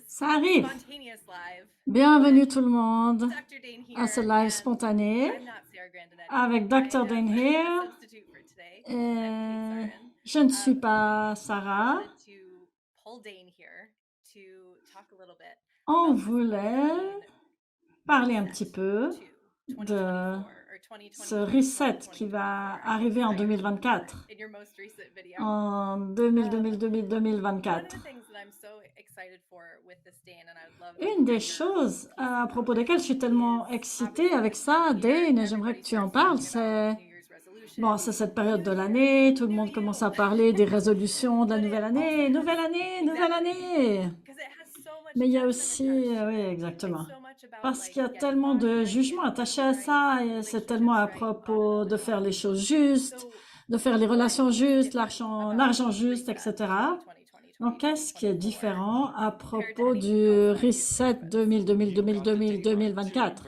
Ça arrive. Bienvenue tout le monde à ce live spontané avec Dr. Dane here. Je ne suis pas Sarah. On voulait parler un petit peu de ce reset qui va arriver en 2024. En 2024. Une des choses à propos desquelles je suis tellement excitée avec ça, Dane, et j'aimerais que tu en parles, c'est cette période de l'année, tout le monde commence à parler des résolutions de la nouvelle année, nouvelle année, nouvelle année. Mais il y a aussi, oui, exactement. Parce qu'il y a tellement de jugements attachés à ça, et c'est tellement à propos de faire les choses justes, de faire les relations justes, l'argent juste, etc. Donc, qu'est-ce qui est différent à propos du reset 2024,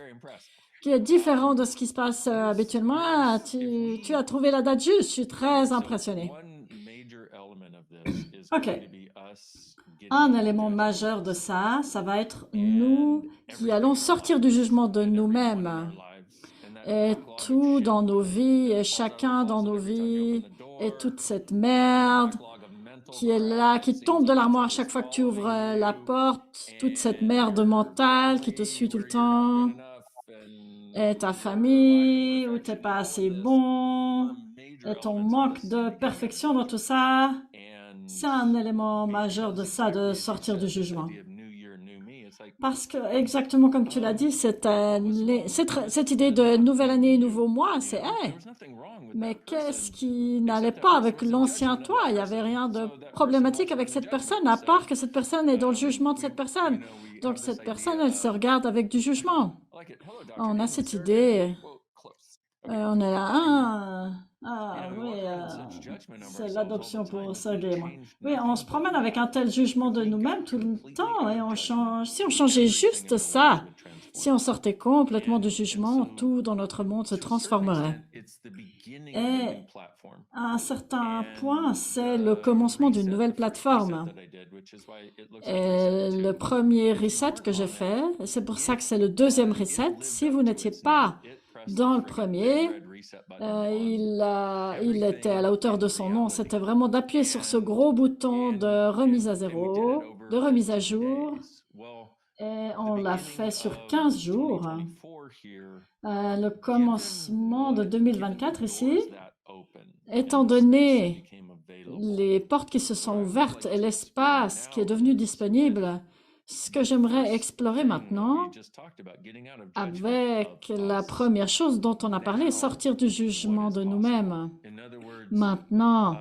qui est différent de ce qui se passe habituellement? Tu as trouvé la date juste, je suis très impressionné. Ok. Un élément majeur de ça, ça va être nous qui allons sortir du jugement de nous-mêmes. Et tout dans nos vies, et chacun dans nos vies, et toute cette merde qui est là, qui tombe de l'armoire chaque fois que tu ouvres la porte, toute cette merde mentale qui te suit tout le temps, et ta famille, où t'es pas assez bon, et ton manque de perfection dans tout ça, c'est un élément majeur de ça, de sortir du jugement. Parce que, exactement comme tu l'as dit, cette idée de nouvelle année, nouveau mois, c'est, hey, mais qu'est-ce qui n'allait pas avec l'ancien toi? Il n'y avait rien de problématique avec cette personne, à part que cette personne est dans le jugement de cette personne. Donc, cette personne, elle se regarde avec du jugement. On a cette idée. On est là, oui, c'est l'adoption pour Sergey et moi. Oui, on se promène avec un tel jugement de nous-mêmes tout le temps et on change. Si on changeait juste ça, si on sortait complètement du jugement, tout dans notre monde se transformerait. Et à un certain point, c'est le commencement d'une nouvelle plateforme. Et le premier reset que j'ai fait, c'est pour ça que c'est le deuxième reset. Si vous n'étiez pas dans le premier, il était à la hauteur de son nom. C'était vraiment d'appuyer sur ce gros bouton de remise à zéro, de remise à jour. Et on l'a fait sur 15 jours. Le commencement de 2024 ici, étant donné les portes qui se sont ouvertes et l'espace qui est devenu disponible, ce que j'aimerais explorer maintenant, avec la première chose dont on a parlé, sortir du jugement de nous-mêmes. Maintenant,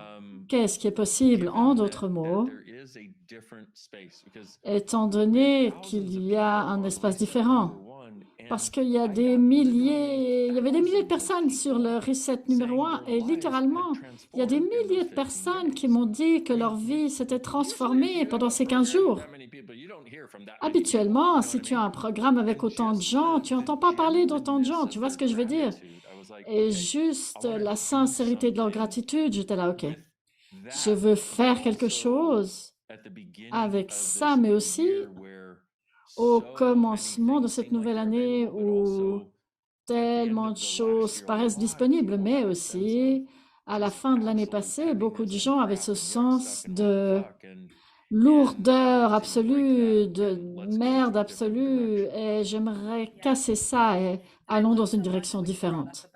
qu'est-ce qui est possible? En d'autres mots, étant donné qu'il y a un espace différent, parce qu'il y a il y avait des milliers de personnes sur le reset numéro 1 et littéralement, il y a des milliers de personnes qui m'ont dit que leur vie s'était transformée pendant ces 15 jours. Habituellement, si tu as un programme avec autant de gens, tu n'entends pas parler d'autant de gens, tu vois ce que je veux dire? Et juste la sincérité de leur gratitude, j'étais là, ok, je veux faire quelque chose avec ça, mais aussi au commencement de cette nouvelle année où tellement de choses paraissent disponibles, mais aussi à la fin de l'année passée, beaucoup de gens avaient ce sens de lourdeur absolue, de merde absolue, et j'aimerais casser ça et allons dans une direction différente.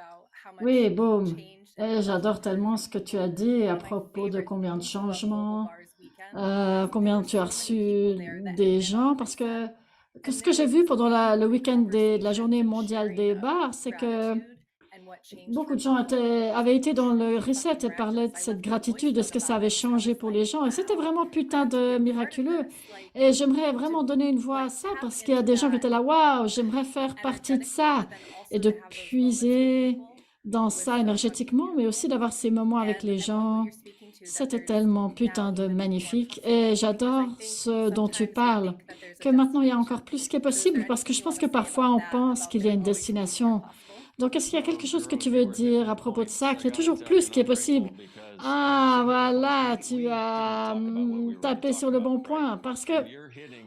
Oui, boum. Et j'adore tellement ce que tu as dit à propos de combien de changements, combien tu as reçu des gens, parce que ce que j'ai vu pendant le week-end de la journée mondiale des bars, c'est que beaucoup de gens avaient été dans le reset et parlaient de cette gratitude, de ce que ça avait changé pour les gens. Et c'était vraiment putain de miraculeux. Et j'aimerais vraiment donner une voix à ça parce qu'il y a des gens qui étaient là, waouh, j'aimerais faire partie de ça. Et de puiser dans ça énergétiquement, mais aussi d'avoir ces moments avec les gens. C'était tellement putain de magnifique. Et j'adore ce dont tu parles, que maintenant il y a encore plus qui est possible parce que je pense que parfois on pense qu'il y a une destination. Donc, est-ce qu'il y a quelque chose que tu veux dire à propos de ça, qu'il y a toujours plus qui est possible? Ah, voilà, tu as tapé sur le bon point parce que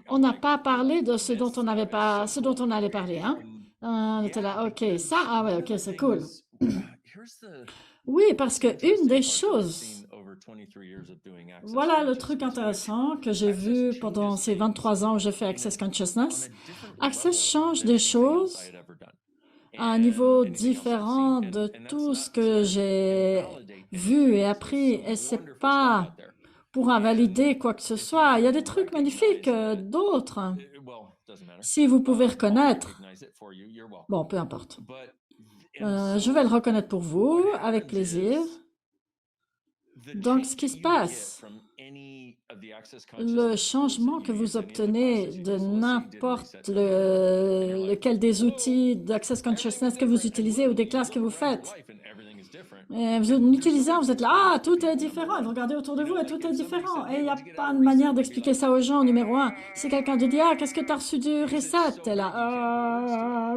on n'a pas parlé de ce dont on n'avait pas, ce dont on allait parler, hein? On était là, ok, ça, ah ouais, ok, c'est cool. Oui, parce que une des choses, voilà le truc intéressant que j'ai vu pendant ces 23 ans où j'ai fait Access Consciousness. Access change des choses à un niveau différent de tout ce que j'ai vu et appris. Et c'est pas pour invalider quoi que ce soit. Il y a des trucs magnifiques, d'autres. Si vous pouvez reconnaître, bon, peu importe. Je vais le reconnaître pour vous, avec plaisir. Donc, ce qui se passe, le changement que vous obtenez de n'importe lequel des outils d'Access Consciousness que vous utilisez ou des classes que vous faites, et vous utilisez, vous êtes là, ah, tout est différent. Et vous regardez autour de vous et tout est différent. Et il n'y a pas de manière d'expliquer ça aux gens, numéro un. Si quelqu'un te dit, ah, qu'est-ce que tu as reçu du reset? T'es là,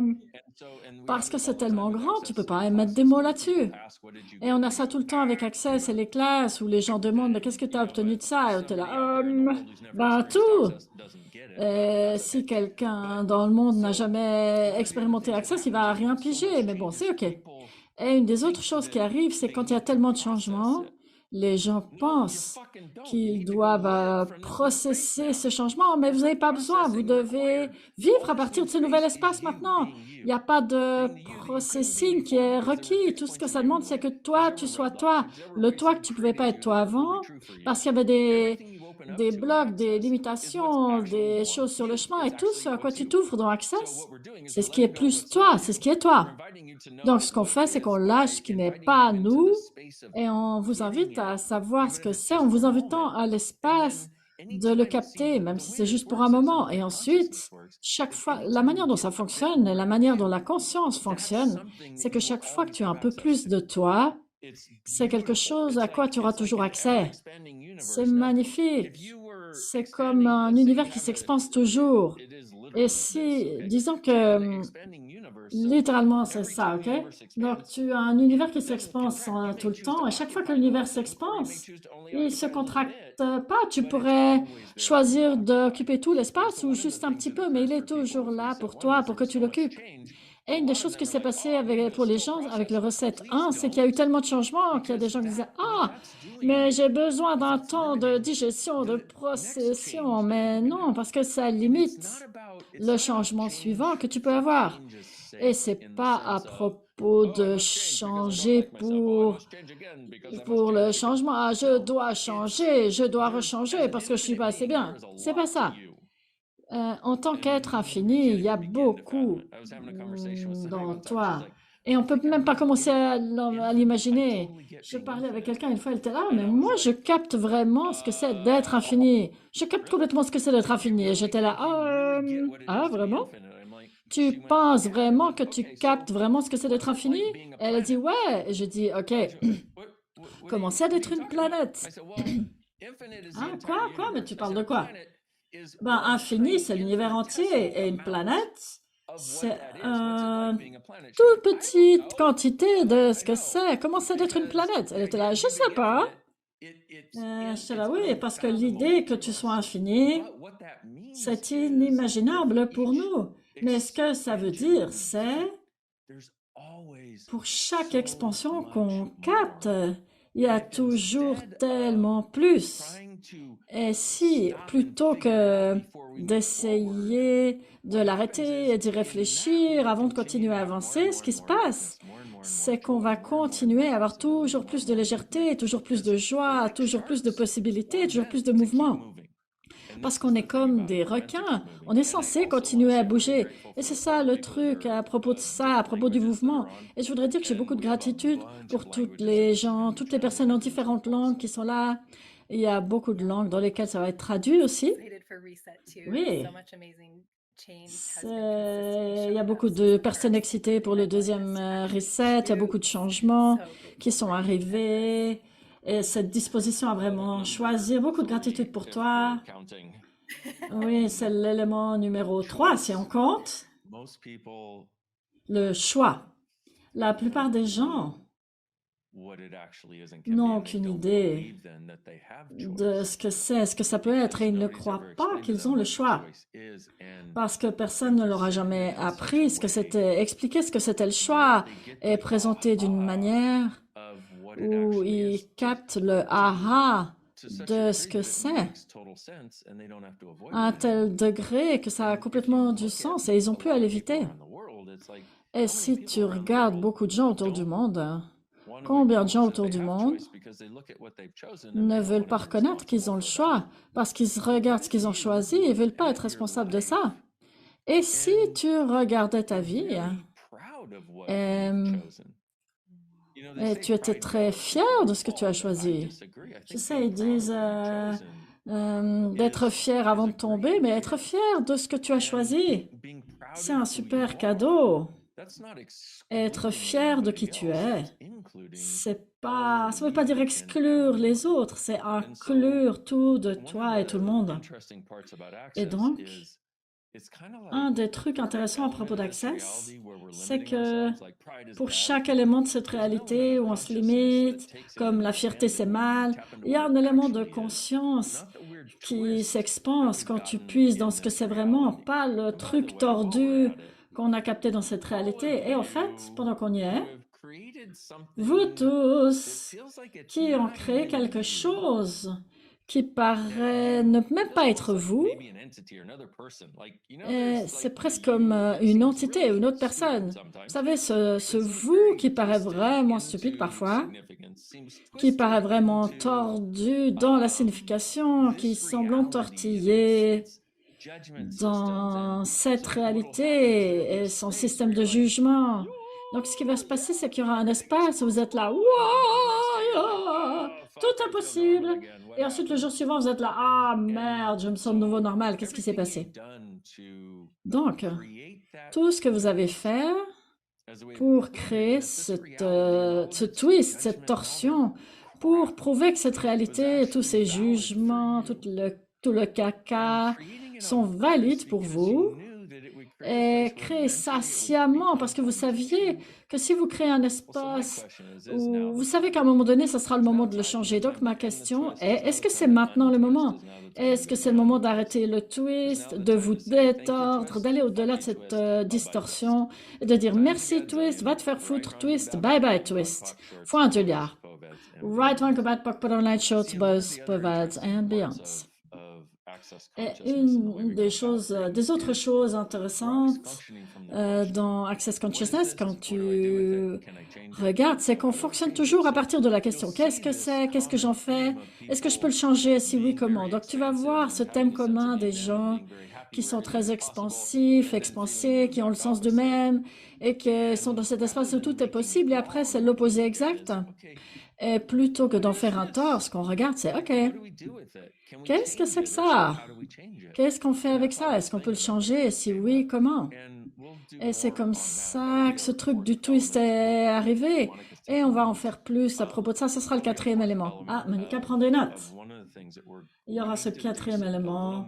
parce que c'est tellement grand, tu peux pas mettre des mots là-dessus. Et on a ça tout le temps avec Access et les classes où les gens demandent, mais qu'est-ce que tu as obtenu de ça? Et t'es là, ben tout. Si quelqu'un dans le monde n'a jamais expérimenté Access, il va rien piger. Mais bon, c'est OK. Et une des autres choses qui arrive, c'est quand il y a tellement de changements, les gens pensent qu'ils doivent processer ce changement, mais vous n'avez pas besoin. Vous devez vivre à partir de ce nouvel espace maintenant. Il n'y a pas de processing qui est requis. Tout ce que ça demande, c'est que toi, tu sois toi. Le toi que tu ne pouvais pas être toi avant, parce qu'il y avait des blocs, des limitations, des choses sur le chemin, et tout ce à quoi tu t'ouvres dans Access, c'est ce qui est plus toi, c'est ce qui est toi. Donc, ce qu'on fait, c'est qu'on lâche ce qui n'est pas nous et on vous invite à savoir ce que c'est en vous invitant à l'espace de le capter, même si c'est juste pour un moment. Et ensuite, chaque fois, la manière dont ça fonctionne, la manière dont la conscience fonctionne, c'est que chaque fois que tu as un peu plus de toi, c'est quelque chose à quoi tu auras toujours accès. C'est magnifique. C'est comme un univers qui s'expanse toujours. Et si, disons que littéralement c'est ça, ok? Donc tu as un univers qui s'expanse tout le temps et chaque fois que l'univers s'expanse, il se contracte pas. Tu pourrais choisir d'occuper tout l'espace ou juste un petit peu, mais il est toujours là pour toi, pour que tu l'occupes. Et une des choses qui s'est passée pour les gens avec le recette 1, c'est qu'il y a eu tellement de changements qu'il y a des gens qui disaient, ah, mais j'ai besoin d'un temps de digestion, de procession. Mais non, parce que ça limite le changement suivant que tu peux avoir. Et c'est pas à propos de changer pour le changement. Ah, je dois changer, je dois rechanger parce que je suis pas assez bien. C'est pas ça. En tant qu'être infini, il y a beaucoup dans toi. Et on peut même pas commencer à l'imaginer. Je parlais avec quelqu'un une fois, elle était là, mais moi je capte vraiment ce que c'est d'être infini. Je capte complètement ce que c'est d'être infini. Et j'étais là, ah, vraiment? Tu penses vraiment que tu captes vraiment ce que c'est d'être infini? Elle a dit, ouais. Et je dis, ok, comment c'est d'être une planète? Ah, quoi? Mais tu parles de quoi? Ben, infini, c'est l'univers entier. Et une planète, c'est une toute petite quantité de ce que c'est. Comment c'est d'être une planète? Elle était là, je sais pas. J'étais là, oui, parce que l'idée que tu sois infini, c'est inimaginable pour nous. Mais ce que ça veut dire, c'est pour chaque expansion qu'on capte, il y a toujours tellement plus. Et si, plutôt que d'essayer de l'arrêter et d'y réfléchir avant de continuer à avancer, ce qui se passe, c'est qu'on va continuer à avoir toujours plus de légèreté, toujours plus de joie, toujours plus de possibilités, toujours plus de mouvement. Parce qu'on est comme des requins, on est censé continuer à bouger. Et c'est ça le truc à propos de ça, à propos du mouvement. Et je voudrais dire que j'ai beaucoup de gratitude pour toutes les gens, toutes les personnes en différentes langues qui sont là. Il y a beaucoup de langues dans lesquelles ça va être traduit aussi. Oui. Il y a beaucoup de personnes excitées pour le deuxième reset. Il y a beaucoup de changements qui sont arrivés. Et cette disposition à vraiment choisir. Beaucoup de gratitude pour toi. Oui, c'est l'élément numéro 3, si on compte. Le choix. La plupart des gens n'ont aucune idée de ce que c'est, ce que ça peut être, et ils ne croient pas qu'ils ont le choix, parce que personne ne leur a jamais appris ce que c'était, expliqué ce que c'était le choix, et présenté d'une manière où ils captent le aha de ce que c'est, à un tel degré que ça a complètement du sens, et ils n'ont plus à l'éviter. Et si tu regardes beaucoup de gens autour du monde, combien de gens autour du monde ne veulent pas reconnaître qu'ils ont le choix parce qu'ils regardent ce qu'ils ont choisi et ne veulent pas être responsables de ça? Et si tu regardais ta vie et tu étais très fier de ce que tu as choisi? Je sais, ils disent d'être fier avant de tomber, mais être fier de ce que tu as choisi, c'est un super cadeau. Être fier de qui tu es, c'est pas, ça veut pas dire exclure les autres, c'est inclure tout de toi et tout le monde. Et donc, un des trucs intéressants à propos d'Access, c'est que pour chaque élément de cette réalité où on se limite, comme la fierté c'est mal, il y a un élément de conscience qui s'expanse quand tu puises dans ce que c'est vraiment, pas le truc tordu qu'on a capté dans cette réalité. Et en fait, pendant qu'on y est, vous tous qui ont créé quelque chose qui paraît ne même pas être vous, c'est presque comme une entité, une autre personne. Vous savez, ce vous qui paraît vraiment stupide parfois, qui paraît vraiment tordu dans la signification, qui semble entortillé dans cette réalité et son système de jugement. Donc, ce qui va se passer, c'est qu'il y aura un espace où vous êtes là, wow, tout est possible. Et ensuite, le jour suivant, vous êtes là, ah merde, je me sens de nouveau normal, qu'est-ce qui s'est passé? Donc, tout ce que vous avez fait pour créer ce twist, cette torsion, pour prouver que cette réalité, tous ces jugements, tout le caca sont valides pour vous, et créez ça sciemment parce que vous saviez que si vous créez un espace où vous savez qu'à un moment donné, ce sera le moment de le changer. Donc, ma question est, est-ce que c'est maintenant le moment? Est-ce que c'est le moment d'arrêter le twist, de vous détordre, d'aller au-delà de cette distorsion et de dire merci twist, va te faire foutre twist, bye bye twist. Point Julia. Right one about Pockpot Online Shorts, Buzz, Povads and Beyonds. Et une des autres choses intéressantes dans Access Consciousness, quand tu regardes, c'est qu'on fonctionne toujours à partir de la question qu'est-ce que c'est, qu'est-ce que j'en fais, est-ce que je peux le changer, si oui, comment? Donc tu vas voir ce thème commun des gens qui sont très expansifs, expansés, qui ont le sens d'eux-mêmes et qui sont dans cet espace où tout est possible. Et après, c'est l'opposé exact. Et plutôt que d'en faire un tort, ce qu'on regarde, c'est OK, qu'est-ce que c'est que ça? Qu'est-ce qu'on fait avec ça? Est-ce qu'on peut le changer? Et si oui, comment? Et c'est comme ça que ce truc du twist est arrivé. Et on va en faire plus à propos de ça. Ce sera le quatrième élément. Ah, Monica prend des notes. Il y aura ce quatrième élément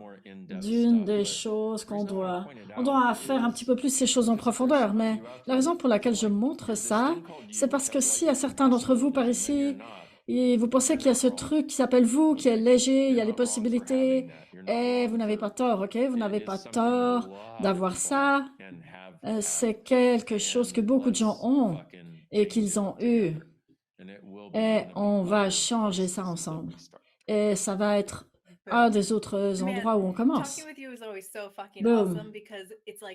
d'une des choses qu'on doit... On doit faire un petit peu plus ces choses en profondeur. Mais la raison pour laquelle je montre ça, c'est parce que si à certains d'entre vous par ici, et vous pensez qu'il y a ce truc qui s'appelle vous, qui est léger, il y a les possibilités, et vous n'avez pas tort, ok? Vous n'avez pas tort d'avoir ça. C'est quelque chose que beaucoup de gens ont et qu'ils ont eu. Et on va changer ça ensemble. Et ça va être un des autres endroits où on commence. Boom.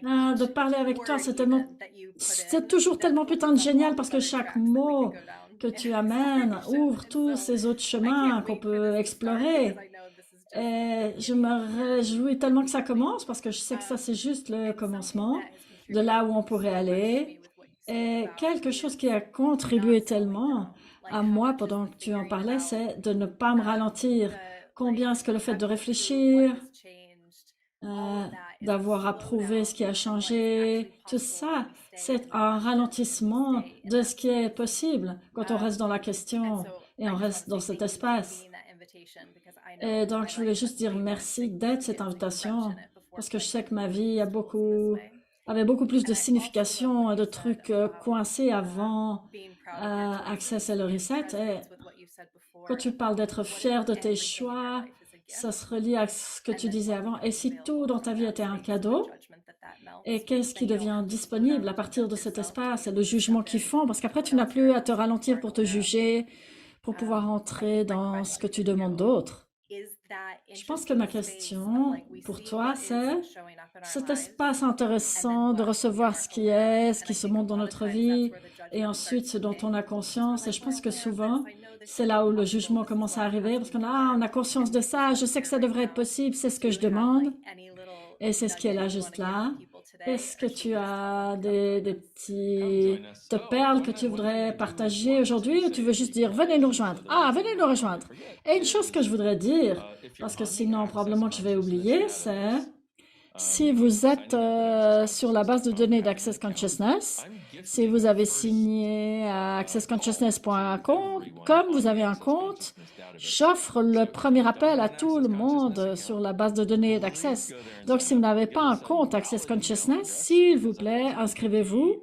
Ah, de parler avec toi, c'est toujours tellement putain de génial parce que chaque mot que tu amènes ouvre tous ces autres chemins qu'on peut explorer. Et je me réjouis tellement que ça commence parce que je sais que ça, c'est juste le commencement de là où on pourrait aller. Et quelque chose qui a contribué tellement à moi pendant que tu en parlais, c'est de ne pas me ralentir. Combien est-ce que le fait de réfléchir, d'avoir approuvé ce qui a changé, tout ça, c'est un ralentissement de ce qui est possible quand on reste dans la question et on reste dans cet espace. Et donc, je voulais juste dire merci d'être cette invitation parce que je sais que ma vie avait beaucoup plus de signification et de trucs coincés avant Access et le reset. Et quand tu parles d'être fier de tes choix, ça se relie à ce que tu disais avant. Et si tout dans ta vie était un cadeau, et qu'est-ce qui devient disponible à partir de cet espace et le jugement qu'ils font, parce qu'après tu n'as plus à te ralentir pour te juger, pour pouvoir entrer dans ce que tu demandes d'autres. Je pense que ma question pour toi, c'est cet espace intéressant de recevoir ce qui se montre dans notre vie, et ensuite ce dont on a conscience. Et je pense que souvent, c'est là où le jugement commence à arriver, parce on a conscience de ça, je sais que ça devrait être possible, c'est ce que je demande, et c'est ce qui est là, juste là. Est-ce que tu as des petites perles que tu voudrais partager aujourd'hui ou tu veux juste dire venez nous rejoindre? Ah, venez nous rejoindre. Et une chose que je voudrais dire, parce que sinon probablement que je vais oublier, c'est si vous êtes sur la base de données d'Access Consciousness, si vous avez signé à accessconsciousness.com, comme vous avez un compte, j'offre le premier appel à tout le monde sur la base de données d'Access. Donc, si vous n'avez pas un compte Access Consciousness, s'il vous plaît, inscrivez-vous.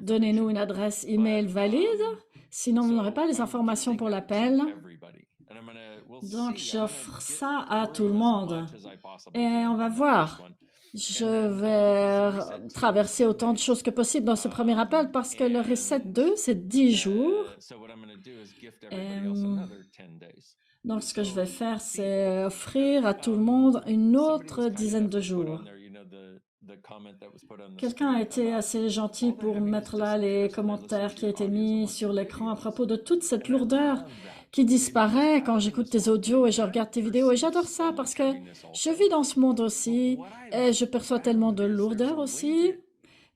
Donnez-nous une adresse email valide. Sinon, vous n'aurez pas les informations pour l'appel. Donc, j'offre ça à tout le monde. Et on va voir. Je vais traverser autant de choses que possible dans ce premier appel parce que le reset 2, c'est 10 jours. Donc, ce que je vais faire, c'est offrir à tout le monde une autre dizaine de jours. Quelqu'un a été assez gentil pour mettre là les commentaires qui ont été mis sur l'écran à propos de toute cette lourdeur qui disparaît quand j'écoute tes audios et je regarde tes vidéos. Et j'adore ça parce que je vis dans ce monde aussi et je perçois tellement de lourdeur aussi.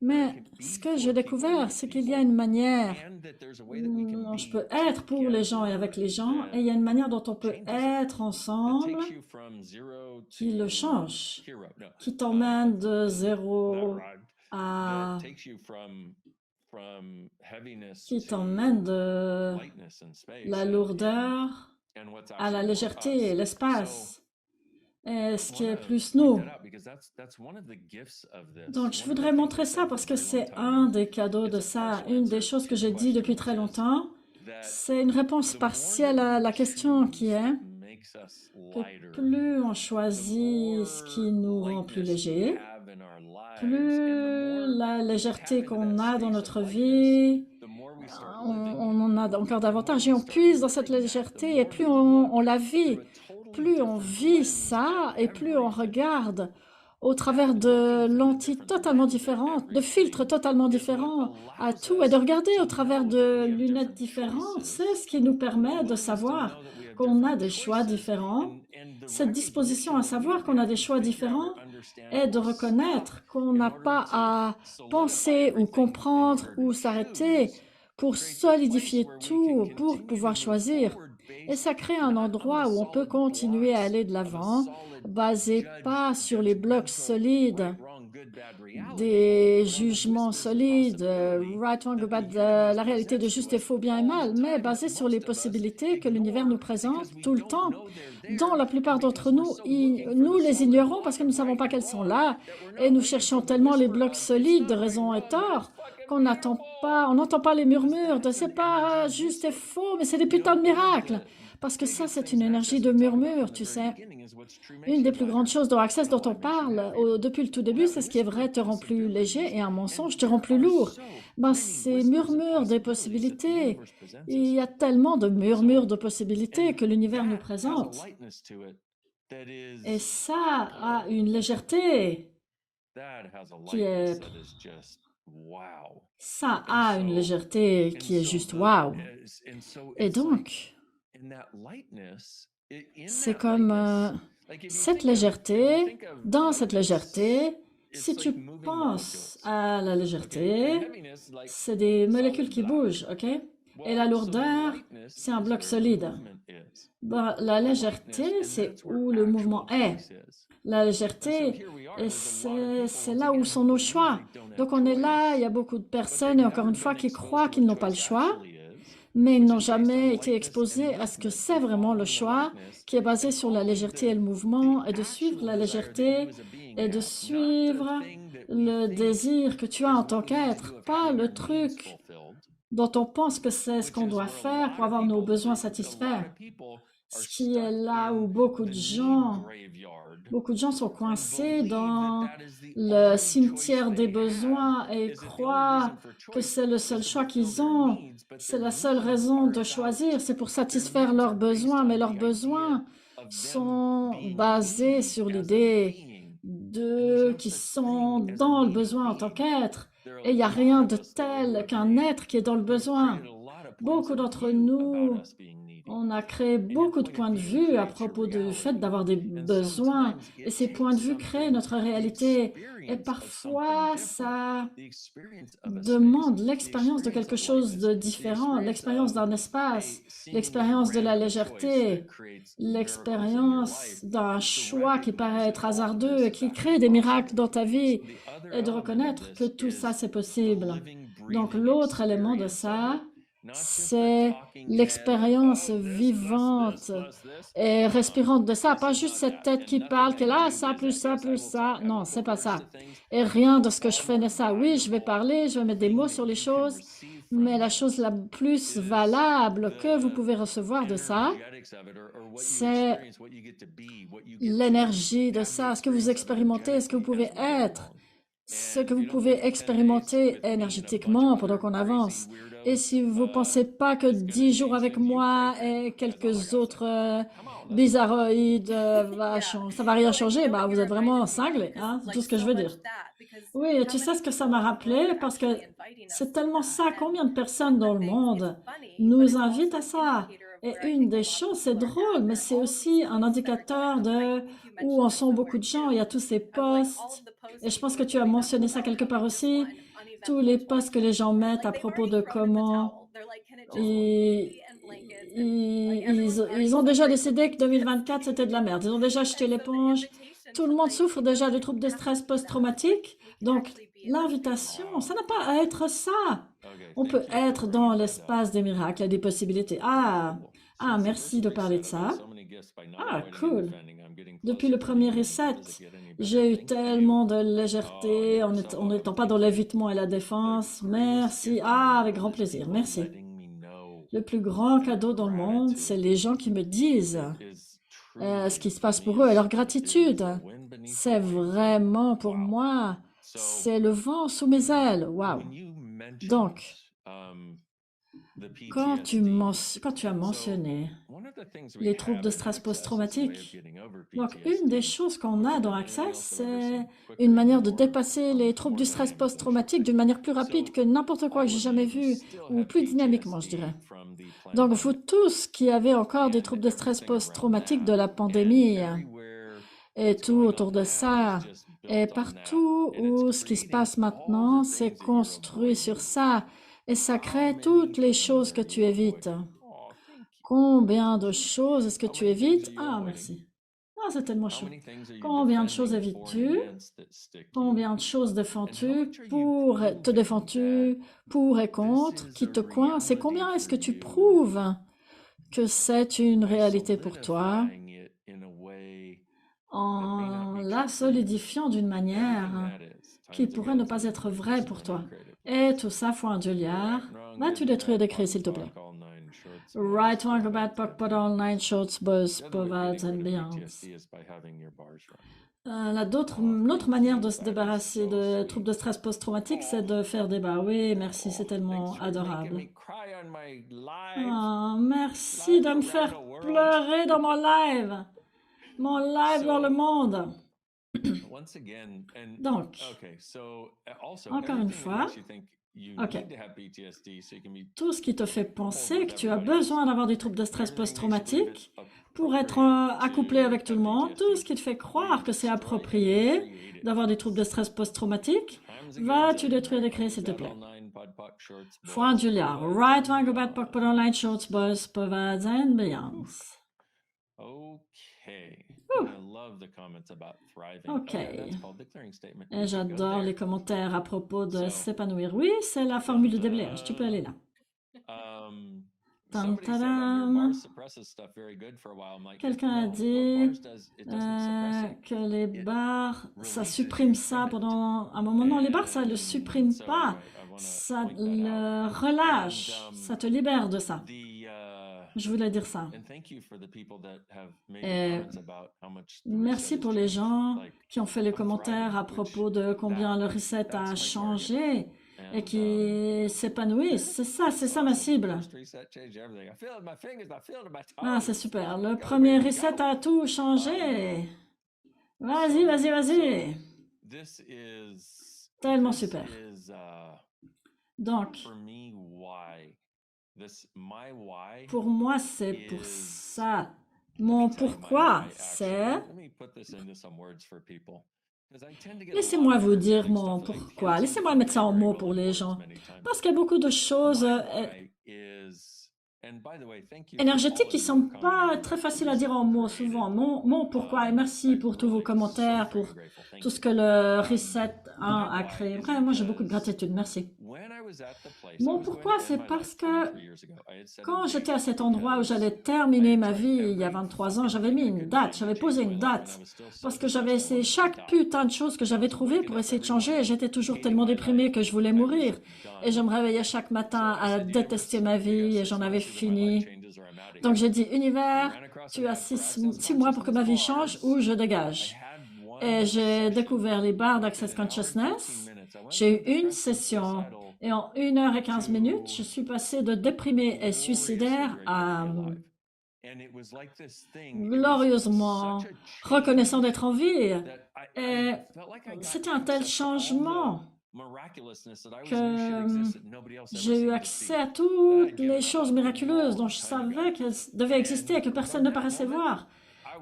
Mais ce que j'ai découvert, c'est qu'il y a une manière dont je peux être pour les gens et avec les gens, et il y a une manière dont on peut être ensemble qui le change, qui t'emmène de zéro à... qui t'emmène de la lourdeur à la légèreté et l'espace. Et ce qui est plus nous. Donc, je voudrais montrer ça parce que c'est un des cadeaux de ça. Une des choses que j'ai dit depuis très longtemps, c'est une réponse partielle à la question qui est que plus on choisit ce qui nous rend plus léger, plus la légèreté qu'on a dans notre vie, on en a encore davantage et on puise dans cette légèreté et plus on la vit. Plus on vit ça et plus on regarde au travers de lentilles totalement différentes, de filtres totalement différents à tout et de regarder au travers de lunettes différentes, c'est ce qui nous permet de savoir qu'on a des choix différents. Cette disposition à savoir qu'on a des choix différents est de reconnaître qu'on n'a pas à penser ou comprendre ou s'arrêter pour solidifier tout, pour pouvoir choisir. Et ça crée un endroit où on peut continuer à aller de l'avant, basé pas sur les blocs solides, des jugements solides, right, wrong, bad, la réalité de juste et faux, bien et mal, mais basé sur les possibilités que l'univers nous présente tout le temps, dont la plupart d'entre nous, nous les ignorons parce que nous ne savons pas qu'elles sont là, et nous cherchons tellement les blocs solides de raison et tort qu'on n'entend pas les murmures de c'est pas juste et faux, mais c'est des putains de miracles. Parce que ça, c'est une énergie de murmure, tu sais. Une des plus grandes choses dans Access dont on parle depuis le tout début, c'est ce qui est vrai te rend plus léger et un mensonge te rend plus lourd. Ben, ces murmures des possibilités, il y a tellement de murmures de possibilités que l'univers nous présente. Et ça a une légèreté qui est... Ça a une légèreté qui est juste wow. Et donc, c'est comme cette légèreté, dans cette légèreté, si tu penses à la légèreté, c'est des molécules qui bougent, ok? Et la lourdeur, c'est un bloc solide. Bon, la légèreté, c'est où le mouvement est. La légèreté, c'est là où sont nos choix. Donc on est là, il y a beaucoup de personnes, et encore une fois, qui croient qu'ils n'ont pas le choix, mais ils n'ont jamais été exposés à ce que c'est vraiment le choix, qui est basé sur la légèreté et le mouvement, et de suivre la légèreté, et de suivre le désir que tu as en tant qu'être, pas le truc dont on pense que c'est ce qu'on doit faire pour avoir nos besoins satisfaits. Ce qui est là où beaucoup de gens sont coincés dans le cimetière des besoins et croient que c'est le seul choix qu'ils ont. C'est la seule raison de choisir, c'est pour satisfaire leurs besoins, mais leurs besoins sont basés sur l'idée d'eux qui sont dans le besoin en tant qu'être. Et il n'y a rien de tel qu'un être qui est dans le besoin. Beaucoup d'entre nous, on a créé beaucoup de points de vue à propos du fait d'avoir des besoins et ces points de vue créent notre réalité. Et parfois, ça demande l'expérience de quelque chose de différent, l'expérience d'un espace, l'expérience de la légèreté, l'expérience d'un choix qui paraît être hasardeux et qui crée des miracles dans ta vie et de reconnaître que tout ça, c'est possible. Donc, l'autre élément de ça, c'est l'expérience vivante et respirante de ça, pas juste cette tête qui parle, qu'elle a ça, plus ça, plus ça. Non, c'est pas ça. Et rien de ce que je fais n'est ça. Oui, je vais parler, je vais mettre des mots sur les choses, mais la chose la plus valable que vous pouvez recevoir de ça, c'est l'énergie de ça, ce que vous expérimentez, ce que vous pouvez être, ce que vous pouvez expérimenter énergétiquement pendant qu'on avance. Et si vous ne pensez pas que 10 jours avec moi et quelques autres bizarroïdes, ça va rien changer, bah, vous êtes vraiment cinglé, hein, c'est tout ce que je veux dire. Oui, et tu sais ce que ça m'a rappelé? Parce que c'est tellement ça. Combien de personnes dans le monde nous invitent à ça? Et une des choses, c'est drôle, mais c'est aussi un indicateur de où en sont beaucoup de gens. Il y a tous ces posts. Et je pense que tu as mentionné ça quelque part aussi. Tous les posts que les gens mettent à propos de comment ils, ils ont déjà décidé que 2024 c'était de la merde. Ils ont déjà jeté l'éponge. Tout le monde souffre déjà de troubles de stress post-traumatique. Donc, l'invitation, ça n'a pas à être ça. On peut être dans l'espace des miracles et des possibilités. Merci de parler de ça. Ah, cool. Depuis le premier reset, j'ai eu tellement de légèreté en n'étant pas dans l'évitement et la défense. Merci. Ah, avec grand plaisir. Merci. Le plus grand cadeau dans le monde, c'est les gens qui me disent ce qui se passe pour eux et leur gratitude. C'est vraiment pour moi, c'est le vent sous mes ailes. Waouh. Donc, quand tu as mentionné les troubles de stress post-traumatique, donc une des choses qu'on a dans Access, c'est une manière de dépasser les troubles du stress post-traumatique d'une manière plus rapide que n'importe quoi que j'ai jamais vu, ou plus dynamiquement, je dirais. Donc, vous tous qui avez encore des troubles de stress post-traumatique de la pandémie et tout autour de ça, et partout où ce qui se passe maintenant, c'est construit sur ça, et ça crée toutes les choses que tu évites. Combien de choses est-ce que tu évites? Ah, merci. Ah, c'est tellement chaud. Combien de choses évites-tu? Combien de choses défends-tu pour et contre, qui te coincent? Et combien est-ce que tu prouves que c'est une réalité pour toi en la solidifiant d'une manière qui pourrait ne pas être vraie pour toi? Et tout ça, fois un $1. Vas-tu détruire des créés, s'il te plaît? Right one about put all 9 shorts, boys, provides and beyond. L'autre manière de se débarrasser de troubles de stress post-traumatique, c'est de faire des bars. Oui, merci, c'est tellement adorable. Oh, merci de me faire pleurer dans mon live. Mon live dans le monde. Donc, encore une fois, ok. Tout ce qui te fait penser que tu as besoin d'avoir des troubles de stress post-traumatique pour être accouplé avec tout le monde, tout ce qui te fait croire que c'est approprié d'avoir des troubles de stress post-traumatique, vas-tu détruire des créés, s'il te plaît? Fois $1. Right one, go back, put online shorts, boys, provides and beyond. Ok. Et j'adore les commentaires à propos de s'épanouir. Oui, c'est la formule de déblaiage. Tu peux aller là. Quelqu'un a dit que les bars, ça supprime ça pendant un moment. Non, les bars, ça ne le supprime pas. ça le relâche, ça te libère de ça. Je voulais dire ça. Et merci pour les gens qui ont fait les commentaires à propos de combien le reset a changé et qui s'épanouissent. C'est ça ma cible. Ah, c'est super. Le premier reset a tout changé. Vas-y, vas-y, vas-y. Tellement super. Donc, pour moi, c'est pour ça. Mon pourquoi, c'est... Laissez-moi vous dire mon pourquoi. Laissez-moi mettre ça en mots pour les gens. Parce qu'il y a beaucoup de choses énergétiques qui ne sont pas très faciles à dire en mots souvent. Mon pourquoi, et merci pour tous vos commentaires, pour tout ce que le reset a créé. Vraiment, moi, j'ai beaucoup de gratitude. Merci. Mon pourquoi, c'est parce que quand j'étais à cet endroit où j'allais terminer ma vie il y a 23 ans, j'avais mis une date, j'avais posé une date parce que j'avais essayé chaque putain de chose que j'avais trouvée pour essayer de changer et j'étais toujours tellement déprimée que je voulais mourir. Et je me réveillais chaque matin à détester ma vie et j'en avais fini. Donc j'ai dit, univers, tu as 6 mois pour que ma vie change ou je dégage. Et j'ai découvert les barres d'Access Consciousness. J'ai eu une session et en 1 h et 15 minutes, je suis passée de déprimée et suicidaire à glorieusement reconnaissant d'être en vie. Et c'était un tel changement que j'ai eu accès à toutes les choses miraculeuses dont je savais qu'elles devaient exister et que personne ne paraissait voir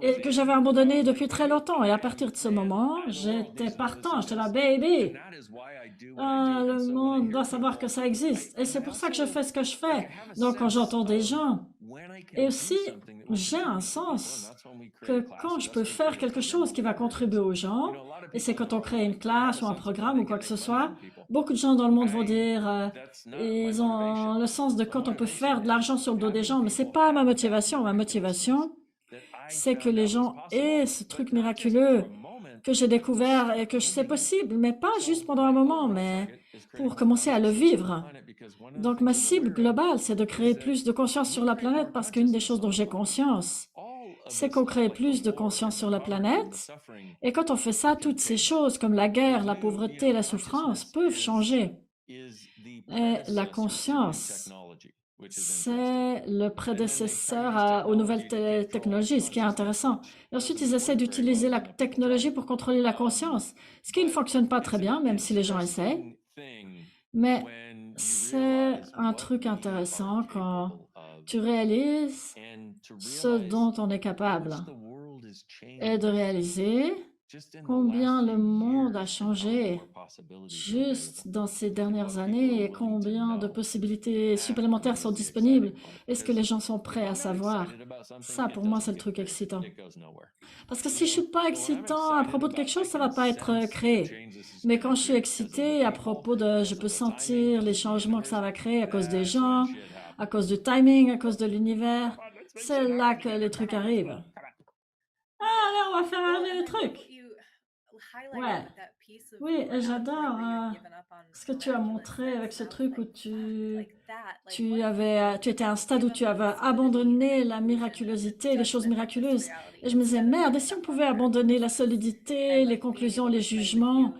et que j'avais abandonné depuis très longtemps. Et à partir de ce moment, j'étais partant, j'étais là, baby. Le monde doit savoir que ça existe. Et c'est pour ça que je fais ce que je fais. Donc, quand j'entends des gens, et aussi, j'ai un sens que quand je peux faire quelque chose qui va contribuer aux gens, et c'est quand on crée une classe ou un programme ou quoi que ce soit, beaucoup de gens dans le monde vont dire, ils ont le sens de quand on peut faire de l'argent sur le dos des gens, mais c'est pas ma motivation. Ma motivation, c'est que les gens aient ce truc miraculeux que j'ai découvert et que c'est possible, mais pas juste pendant un moment, mais pour commencer à le vivre. Donc ma cible globale, c'est de créer plus de conscience sur la planète parce qu'une des choses dont j'ai conscience, c'est qu'on crée plus de conscience sur la planète. Et quand on fait ça, toutes ces choses comme la guerre, la pauvreté, la souffrance peuvent changer. Et la conscience, c'est le prédécesseur aux nouvelles technologies, ce qui est intéressant. Et ensuite, ils essaient d'utiliser la technologie pour contrôler la conscience, ce qui ne fonctionne pas très bien, même si les gens essaient. Mais c'est un truc intéressant quand tu réalises ce dont on est capable et de réaliser combien le monde a changé juste dans ces dernières années et combien de possibilités supplémentaires sont disponibles. Est-ce que les gens sont prêts à savoir? Ça, pour moi, c'est le truc excitant. Parce que si je suis pas excitant à propos de quelque chose, ça va pas être créé. Mais quand je suis excité à propos de, je peux sentir les changements que ça va créer à cause des gens, à cause du timing, à cause de l'univers, c'est là que les trucs arrivent. Ah, là, on va faire un truc. Ouais. Oui, et j'adore ce que tu as montré avec ce truc où tu étais à un stade où tu avais abandonné la miraculosité, les choses miraculeuses. Et je me disais, merde, et si on pouvait abandonner la solidité, les conclusions, les jugements,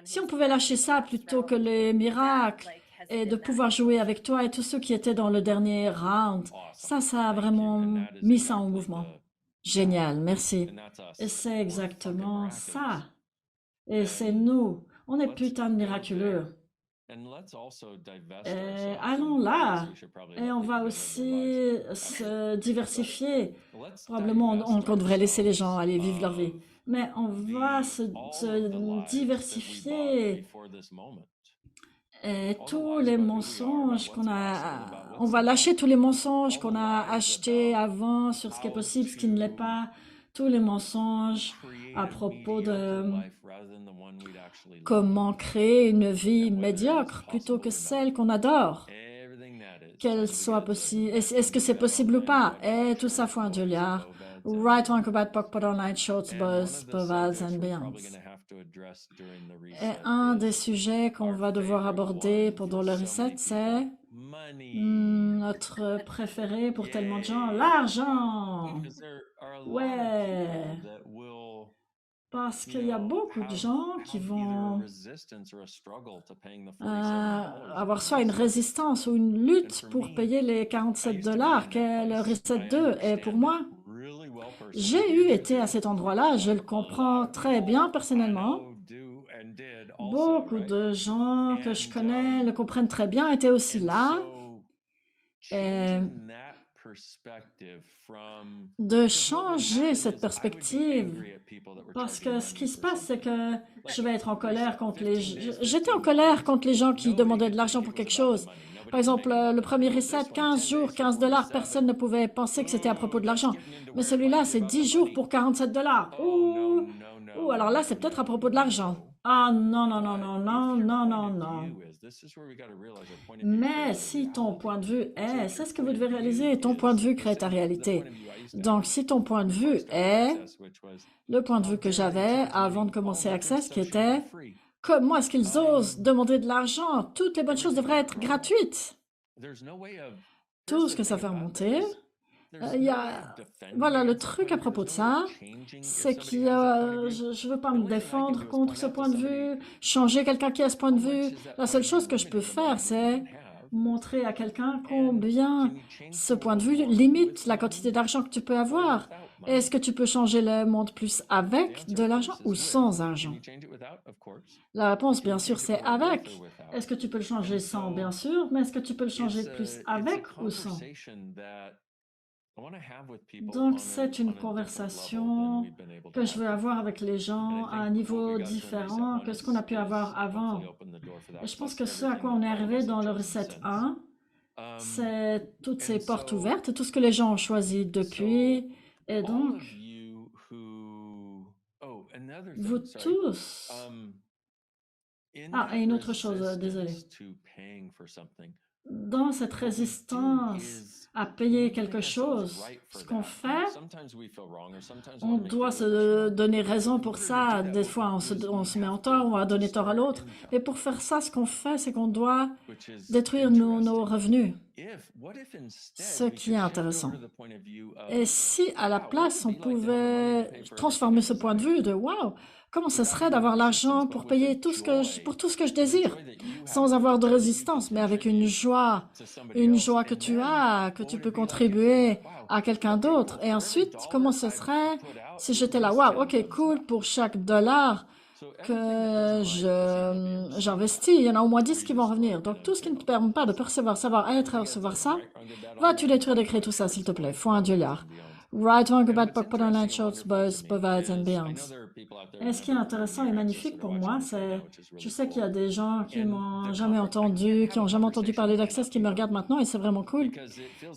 si on pouvait lâcher ça plutôt que les miracles et de pouvoir jouer avec toi et tous ceux qui étaient dans le dernier round, ça a vraiment mis ça en mouvement. Génial, merci. Et c'est exactement ça. Et c'est nous. On est putain de miraculeux. Allons là. Et on va aussi se diversifier. Probablement, on devrait laisser les gens aller vivre leur vie. Mais on va se diversifier. Et tous les mensonges on va lâcher tous les mensonges qu'on a achetés avant sur ce qui est possible, ce qui ne l'est pas. Tous les mensonges à propos de comment créer une vie médiocre plutôt que celle qu'on adore. Qu'elle soit possible. Est-ce que c'est possible ou pas? Et tout ça, foi Julia. Right on about Pokpot Online Shorts, Buzz, Povaz and Beyonds. Et un des sujets qu'on va devoir aborder pendant le reset, c'est notre préféré pour tellement de gens, l'argent. Ouais, parce qu'il y a beaucoup de gens qui vont avoir soit une résistance ou une lutte pour payer les 47 dollars qu'est le Reset 2. Et pour moi, j'ai été à cet endroit-là, je le comprends très bien personnellement. Beaucoup de gens que je connais le comprennent très bien, étaient aussi là. Et de changer cette perspective. Parce que ce qui se passe, c'est que je vais être en colère contre les... J'étais en colère contre les gens qui demandaient de l'argent pour quelque chose. Par exemple, le premier reset, 15 jours, 15 dollars, personne ne pouvait penser que c'était à propos de l'argent. Mais celui-là, c'est 10 jours pour 47 dollars. Ouh, alors là, c'est peut-être à propos de l'argent. Ah non, non, non, non, non, non, non, non. Mais si ton point de vue est, c'est ce que vous devez réaliser, ton point de vue crée ta réalité. Donc, si ton point de vue est le point de vue que j'avais avant de commencer Access, qui était comment est-ce qu'ils osent demander de l'argent? Toutes les bonnes choses devraient être gratuites. Tout ce que ça fait remonter. Voilà, le truc à propos de ça, c'est que je ne veux pas me défendre contre ce point de vue, changer quelqu'un qui a ce point de vue. La seule chose que je peux faire, c'est montrer à quelqu'un combien ce point de vue limite la quantité d'argent que tu peux avoir. Est-ce que tu peux changer le monde plus avec de l'argent ou sans argent? La réponse, bien sûr, c'est avec. Est-ce que tu peux le changer sans? Bien sûr, mais est-ce que tu peux le changer plus avec ou sans? Donc, c'est une conversation que je veux avoir avec les gens à un niveau différent que ce qu'on a pu avoir avant. Et je pense que ce à quoi on est arrivé dans le Reset 1, c'est toutes ces portes ouvertes, tout ce que les gens ont choisi depuis. Et donc, vous tous... Ah, et une autre chose, désolé. Dans cette résistance à payer quelque chose, ce qu'on fait, on doit se donner raison pour ça. Des fois, on se met en tort, on va donner tort à l'autre. Et pour faire ça, ce qu'on fait, c'est qu'on doit détruire nos revenus. Ce qui est intéressant. Et si, à la place, on pouvait transformer ce point de vue de « Wow, comment ce serait d'avoir l'argent pour payer pour tout ce que je désire, sans avoir de résistance, mais avec une joie que tu as, que tu peux contribuer à quelqu'un d'autre. Et ensuite, comment ce serait si j'étais là, wow, ok, cool, pour chaque dollar que j'investis, il y en a au moins 10 qui vont revenir. Donc tout ce qui ne te permet pas de percevoir, savoir être et recevoir ça, vas-tu détruire, d'écrire tout ça, s'il te plaît, fois $1. Right, wrong, about, put on shorts, boys, provides and beyonds. Et ce qui est intéressant et magnifique pour moi, c'est, je sais qu'il y a des gens qui m'ont jamais entendu, qui ont jamais entendu parler d'Access, qui me regardent maintenant et c'est vraiment cool.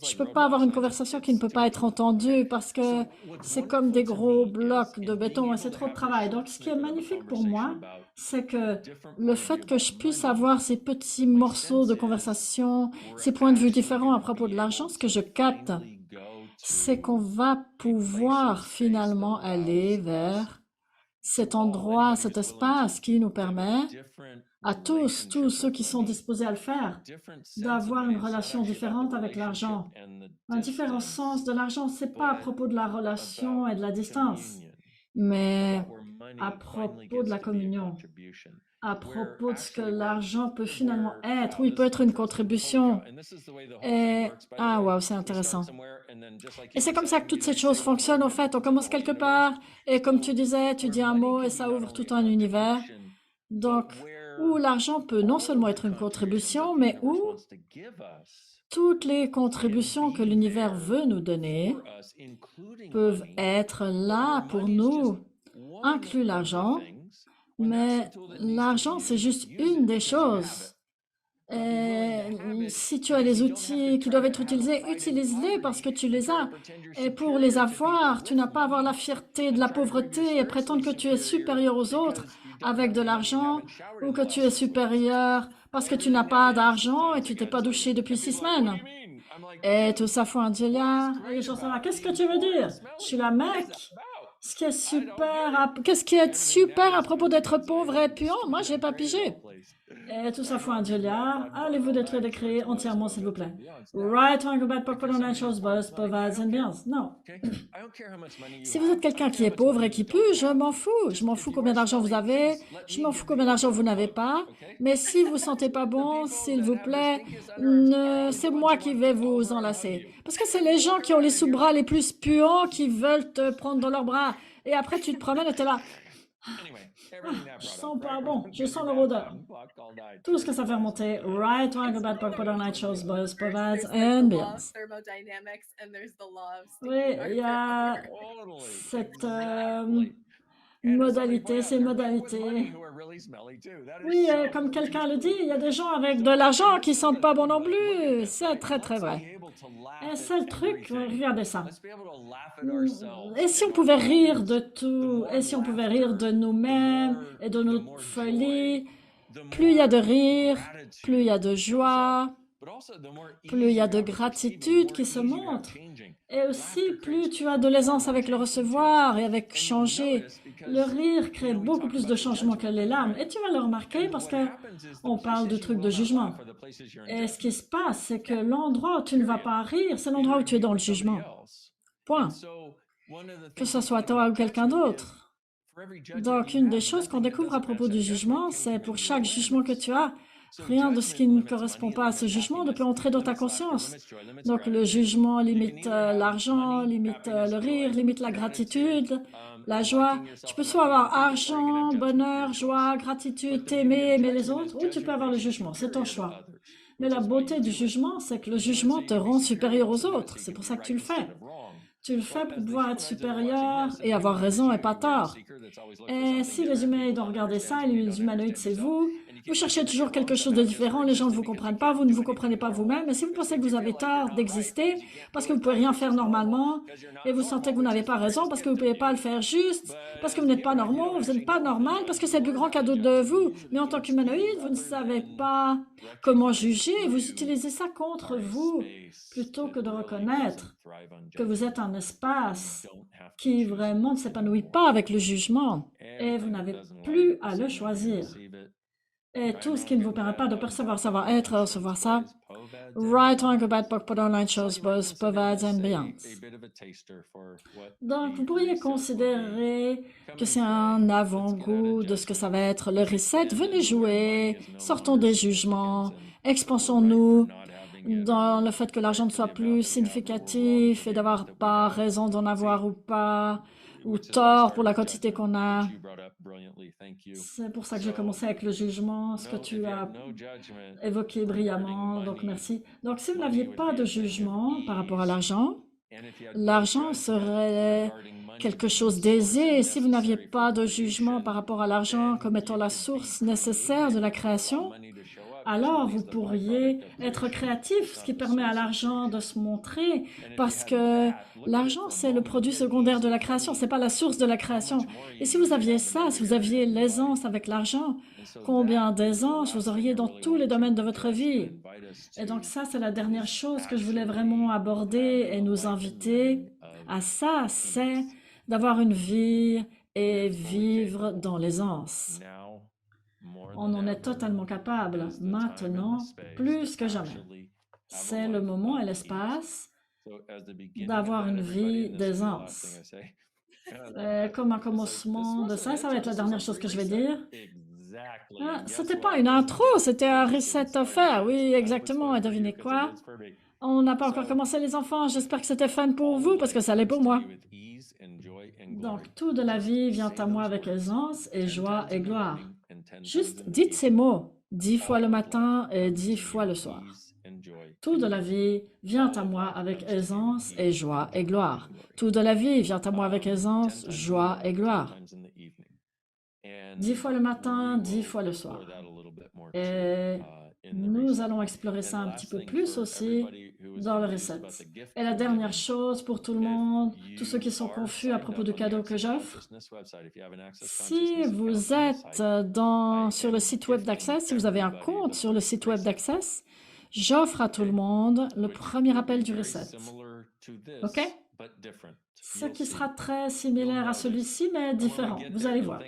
Je peux pas avoir une conversation qui ne peut pas être entendue parce que c'est comme des gros blocs de béton et c'est trop de travail. Donc, ce qui est magnifique pour moi, c'est que le fait que je puisse avoir ces petits morceaux de conversation, ces points de vue différents à propos de l'argent, ce que je capte, c'est qu'on va pouvoir finalement aller vers cet endroit, cet espace qui nous permet à tous ceux qui sont disposés à le faire, d'avoir une relation différente avec l'argent. Un différent sens de l'argent, c'est pas à propos de la relation et de la distance, mais à propos de la communion, à propos de ce que l'argent peut finalement être. Oui, il peut être une contribution. Et, ah, wow, c'est intéressant. Et c'est comme ça que toutes ces choses fonctionnent, en fait. On commence quelque part, et comme tu disais, tu dis un mot et ça ouvre tout un univers. Donc, où l'argent peut non seulement être une contribution, mais où toutes les contributions que l'univers veut nous donner peuvent être là pour nous, inclus l'argent. Mais l'argent, c'est juste une des choses. Et si tu as les outils qui doivent être utilisés, utilise-les parce que tu les as. Et pour les avoir, tu n'as pas à avoir la fierté de la pauvreté et prétendre que tu es supérieur aux autres avec de l'argent ou que tu es supérieur parce que tu n'as pas d'argent et tu t'es pas douché depuis 6 semaines. Et tout ça, faut un Dieu là. Et les gens sont là, qu'est-ce que tu veux dire? Je suis là, mec. Ce qui est super, qu'est-ce qui est super à propos d'être pauvre et puant? Moi, j'ai pas pigé. Et tout ça faut un milliard. Allez-vous détruire et créer entièrement, s'il vous plaît. Right, on go back, popcorn, and shows, boss, provides and beyond. Non. Si vous êtes quelqu'un qui est pauvre et qui pue, je m'en fous. Je m'en fous combien d'argent vous avez. Je m'en fous combien d'argent vous n'avez pas. Mais si vous sentez pas bon, s'il vous plaît, c'est moi qui vais vous enlacer. Parce que c'est les gens qui ont les sous-bras les plus puants qui veulent te prendre dans leurs bras. Et après, tu te promènes et t'es là. Je sens pas bon, je sens leur odeur. Tout ce que ça fait remonter. Right, one about Popcorn Night Shows, Boys, Provides, and Beyonds. Oui, il y a cette modalité, ces modalités. Oui, comme quelqu'un le dit, il y a des gens avec de l'argent qui sentent pas bon non plus. C'est très, très vrai. Et c'est le truc, regardez ça. Et si on pouvait rire de tout, et si on pouvait rire de nous-mêmes et de notre folie, plus il y a de rire, plus il y a de joie, plus il y a de gratitude qui se montre. Et aussi, plus tu as de l'aisance avec le recevoir et avec changer. Le rire crée beaucoup plus de changements que les larmes. Et tu vas le remarquer parce que on parle du truc de jugement. Et ce qui se passe, c'est que l'endroit où tu ne vas pas rire, c'est l'endroit où tu es dans le jugement. Point. Que ce soit toi ou quelqu'un d'autre. Donc, une des choses qu'on découvre à propos du jugement, c'est pour chaque jugement que tu as, rien de ce qui ne correspond pas à ce jugement ne peut entrer dans ta conscience. Donc, le jugement limite l'argent, limite le rire, limite la gratitude, la joie. Tu peux soit avoir argent, bonheur, joie, gratitude, t'aimer, aimer les autres, ou tu peux avoir le jugement. C'est ton choix. Mais la beauté du jugement, c'est que le jugement te rend supérieur aux autres. C'est pour ça que tu le fais. Tu le fais pour pouvoir être supérieur et avoir raison et pas tort. Et si les humains doivent regarder ça, et les humanoïdes, c'est vous, vous cherchez toujours quelque chose de différent, les gens ne vous comprennent pas, vous ne vous comprenez pas vous-même, et si vous pensez que vous avez tort d'exister, parce que vous ne pouvez rien faire normalement, et vous sentez que vous n'avez pas raison, parce que vous ne pouvez pas le faire juste, parce que vous n'êtes pas normaux, vous n'êtes pas normal, parce que c'est le plus grand cadeau de vous, mais en tant qu'humanoïde, vous ne savez pas comment juger, et vous utilisez ça contre vous, plutôt que de reconnaître que vous êtes un espace qui vraiment ne s'épanouit pas avec le jugement, et vous n'avez plus à le choisir. Et tout ce qui ne vous permet pas de percevoir ça va être, recevoir ça. Right on go bad book, put online shows, both provides and beyond. Donc, vous pourriez considérer que c'est un avant-goût de ce que ça va être le reset. Venez jouer, sortons des jugements, expansons-nous dans le fait que l'argent ne soit plus significatif et d'avoir pas raison d'en avoir ou pas, ou tort pour la quantité qu'on a. C'est pour ça que j'ai commencé avec le jugement, ce que tu as évoqué brillamment, donc merci. Donc si vous n'aviez pas de jugement par rapport à l'argent serait quelque chose d'aisé. Si vous n'aviez pas de jugement par rapport à l'argent comme étant la source nécessaire de la création, alors vous pourriez être créatif, ce qui permet à l'argent de se montrer, parce que l'argent, c'est le produit secondaire de la création, c'est pas la source de la création. Et si vous aviez ça, si vous aviez l'aisance avec l'argent, combien d'aisance vous auriez dans tous les domaines de votre vie? Et donc ça, c'est la dernière chose que je voulais vraiment aborder et nous inviter à ça, c'est d'avoir une vie et vivre dans l'aisance. On en est totalement capable maintenant, plus que jamais. C'est le moment et l'espace d'avoir une vie d'aisance. Comme un commencement de ça, ça va être la dernière chose que je vais dire. Ah, c'était pas une intro, c'était un reset offert. Oui, exactement. Et devinez quoi? On n'a pas encore commencé les enfants. J'espère que c'était fun pour vous parce que ça l'est pour moi. Donc, tout de la vie vient à moi avec aisance et joie et gloire. Juste dites ces mots 10 fois le matin et 10 fois le soir. Tout de la vie vient à moi avec aisance et joie et gloire. Tout de la vie vient à moi avec aisance, joie et gloire. 10 fois le matin, 10 fois le soir. Et nous allons explorer ça un petit peu plus aussi dans le reset. Et la dernière chose pour tout le monde, tous ceux qui sont confus à propos du cadeau que j'offre, si vous êtes sur le site web d'Access, si vous avez un compte sur le site web d'Access, j'offre à tout le monde le premier appel du reset. OK? ce qui sera très similaire à celui-ci, mais différent. Vous allez voir.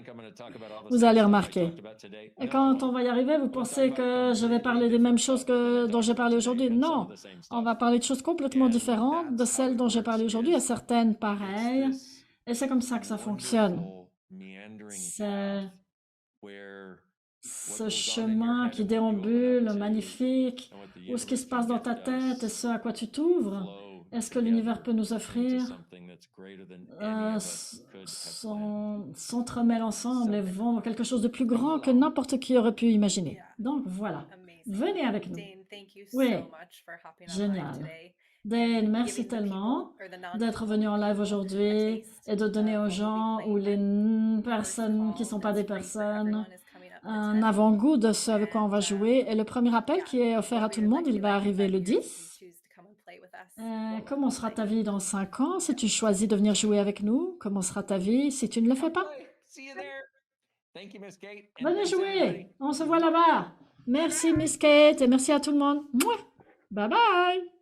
Vous allez remarquer. Et quand on va y arriver, vous pensez que je vais parler des mêmes choses dont j'ai parlé aujourd'hui? Non, on va parler de choses complètement différentes de celles dont j'ai parlé aujourd'hui, et certaines pareilles. Et c'est comme ça que ça fonctionne. C'est ce chemin qui déambule, magnifique, où ce qui se passe dans ta tête et ce à quoi tu t'ouvres. Est-ce que l'univers peut nous offrir s'entremêlent ensemble et vont vers quelque chose de plus grand que n'importe qui aurait pu imaginer. Donc voilà, venez avec nous. Oui, génial. Dane, merci tellement d'être venu en live aujourd'hui et de donner aux gens ou les personnes qui ne sont pas des personnes un avant-goût de ce avec quoi on va jouer. Et le premier appel qui est offert à tout le monde, il va arriver le 10. Comment sera ta vie dans 5 ans si tu choisis de venir jouer avec nous? Comment sera ta vie si tu ne le fais pas? Venez jouer! On se voit là-bas! Merci Miss Kate et merci à tout le monde. Mouah! Bye bye!